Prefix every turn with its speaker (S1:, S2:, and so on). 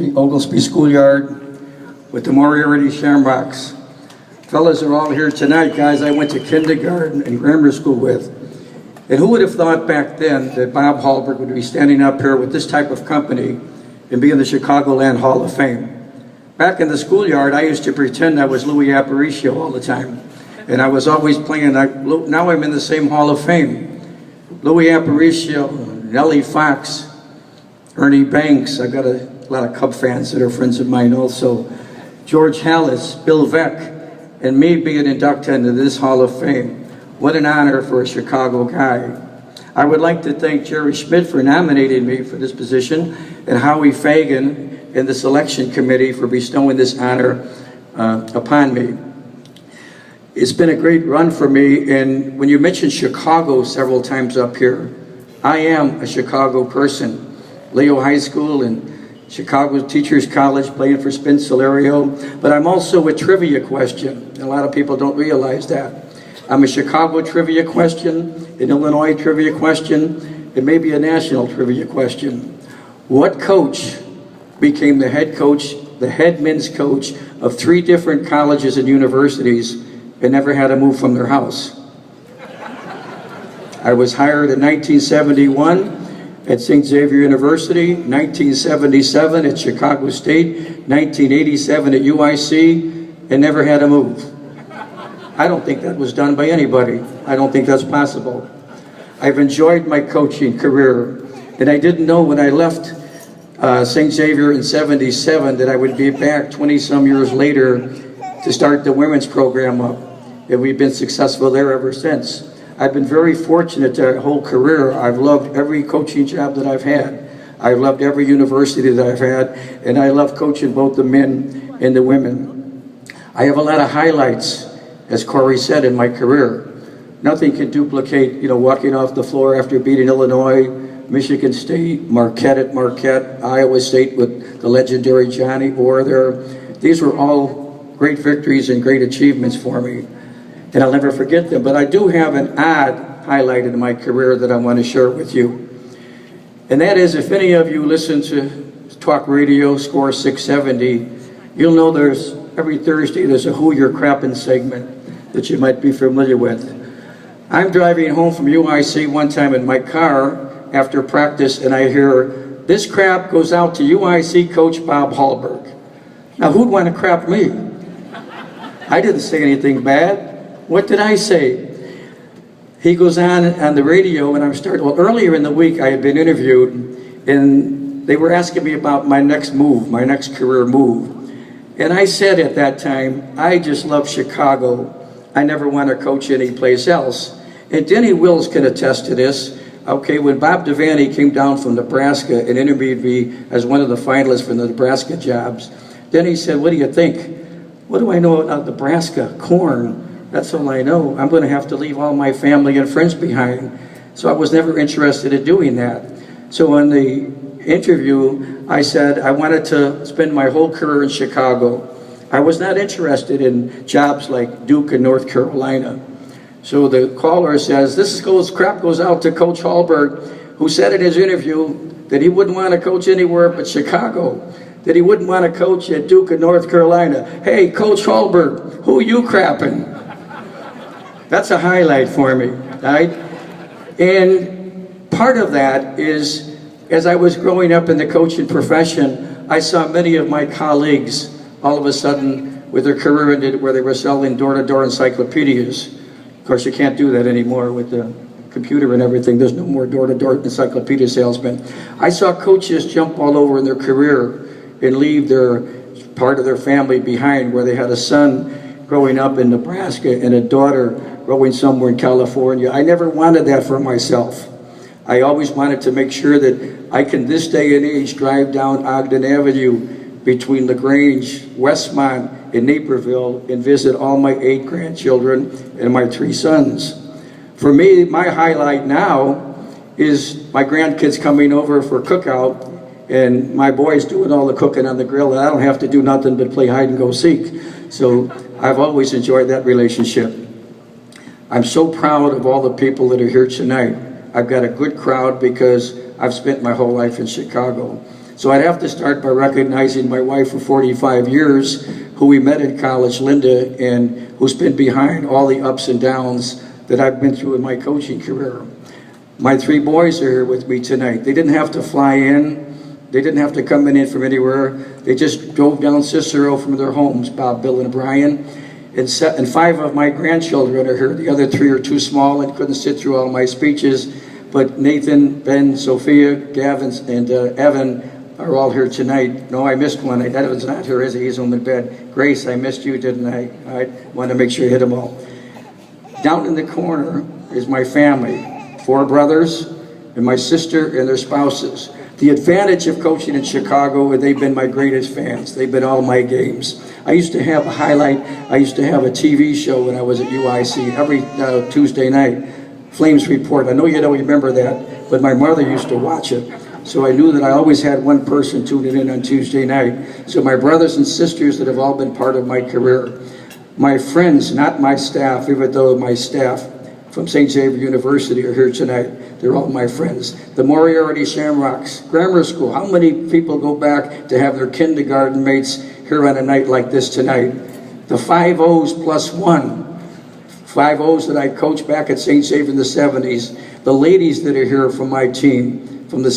S1: Oglesby Schoolyard with the Moriarty Shamrocks. Fellas are all here tonight, guys I went to kindergarten and grammar school with. And who would have thought back then that Bob Hallberg would be standing up here with this type of company and be in the Chicagoland Hall of Fame? Back in the schoolyard, I used to pretend I was Louis Aparicio all the time. And I was always playing, now I'm in the same Hall of Fame. Louis Aparicio, Nellie Fox, Ernie Banks, I've got a lot of Cub fans that are friends of mine also, George Hallis, Bill Veck, and me being inducted into this Hall of Fame. What an honor for a Chicago guy. I would like to thank Jerry Schmidt for nominating me for this position, and Howie Fagan and the selection committee for bestowing this honor upon me. It's been a great run for me, and when you mentioned Chicago several times up here, I am a Chicago person. Leo High School and Chicago Teachers College, playing for Spencer, but I'm also a trivia question. A lot of people don't realize that. I'm a Chicago trivia question, an Illinois trivia question, and maybe a national trivia question. What coach became the head coach, the head men's coach of 3 different colleges and universities and never had to move from their house? I was hired in 1971 at St. Xavier University, 1977 at Chicago State, 1987 at UIC, and never had to move. I don't think that was done by anybody. I don't think that's possible. I've enjoyed my coaching career, and I didn't know when I left St. Xavier in 77 that I would be back 20-some years later to start the women's program up, and we've been successful there ever since. I've been very fortunate their whole career. I've loved every coaching job that I've had. I've loved every university that I've had, and I love coaching both the men and the women. I have a lot of highlights, as Corey said, in my career. Nothing can duplicate, walking off the floor after beating Illinois, Michigan State, Marquette at Marquette, Iowa State with the legendary Johnny Orr there. These were all great victories and great achievements for me, and I'll never forget them. But I do have an odd highlight in my career that I want to share with you. And that is, if any of you listen to talk radio, Score 670, you'll know every Thursday there's a Who You're Crappin' segment that you might be familiar with. I'm driving home from UIC one time in my car after practice, and I hear, "This crap goes out to UIC coach Bob Hallberg." Now, who'd want to crap me? I didn't say anything bad. What did I say? He goes on the radio, and earlier in the week I had been interviewed, and they were asking me about my next move, my next career move. And I said at that time, I just love Chicago. I never want to coach any place else. And Denny Wills can attest to this. Okay, when Bob Devaney came down from Nebraska and interviewed me as one of the finalists for the Nebraska jobs, Denny said, "What do you think?" "What do I know about Nebraska? Corn. That's all I know. I'm going to have to leave all my family and friends behind." So I was never interested in doing that. So in the interview, I said I wanted to spend my whole career in Chicago. I was not interested in jobs like Duke and North Carolina. So the caller says, crap goes out to Coach Hallberg, who said in his interview that he wouldn't want to coach anywhere but Chicago, that he wouldn't want to coach at Duke and North Carolina. Hey, Coach Hallberg, who you crapping? That's a highlight for me, right? And part of that is, as I was growing up in the coaching profession, I saw many of my colleagues all of a sudden with their career ended where they were selling door-to-door encyclopedias. Of course, you can't do that anymore with the computer and everything. There's no more door-to-door encyclopedia salesmen. I saw coaches jump all over in their career and leave part of their family behind, where they had a son growing up in Nebraska and a daughter growing somewhere in California. I never wanted that for myself. I always wanted to make sure that I can, this day and age, drive down Ogden Avenue between LaGrange, Westmont, and Naperville and visit all my 8 grandchildren and my 3 sons. For me, my highlight now is my grandkids coming over for cookout and my boys doing all the cooking on the grill, and I don't have to do nothing but play hide and go seek. So I've always enjoyed that relationship. I'm so proud of all the people that are here tonight. I've got a good crowd because I've spent my whole life in Chicago. So I'd have to start by recognizing my wife for 45 years, who we met in college, Linda, and who's been behind all the ups and downs that I've been through in my coaching career. My 3 boys are here with me tonight. They didn't have to fly in. They didn't have to come in from anywhere. They just drove down Cicero from their homes, Bob, Bill, and Brian. And 5 of my grandchildren are here. The other 3 are too small and couldn't sit through all my speeches. But Nathan, Ben, Sophia, Gavin, and Evan are all here tonight. No, I missed one. Evan's not here, is he? He's home in bed. Grace, I missed you, didn't I? I wanted to make sure you hit them all. Down in the corner is my family. 4 brothers and my sister and their spouses. The advantage of coaching in Chicago, they've been my greatest fans. They've been all my games. I used to have a highlight. I used to have a TV show when I was at UIC every Tuesday night. Flames Report. I know you don't remember that, but my mother used to watch it. So I knew that I always had one person tuning in on Tuesday night. So my brothers and sisters that have all been part of my career. My friends, not my staff, even though my staff from St. Xavier University are here tonight. They're all my friends. The Moriarty Shamrocks Grammar School. How many people go back to have their kindergarten mates here on a night like this tonight? The 5 O's plus 1. 5 O's that I coached back at St. Xavier in the 70s. The ladies that are here from my team from the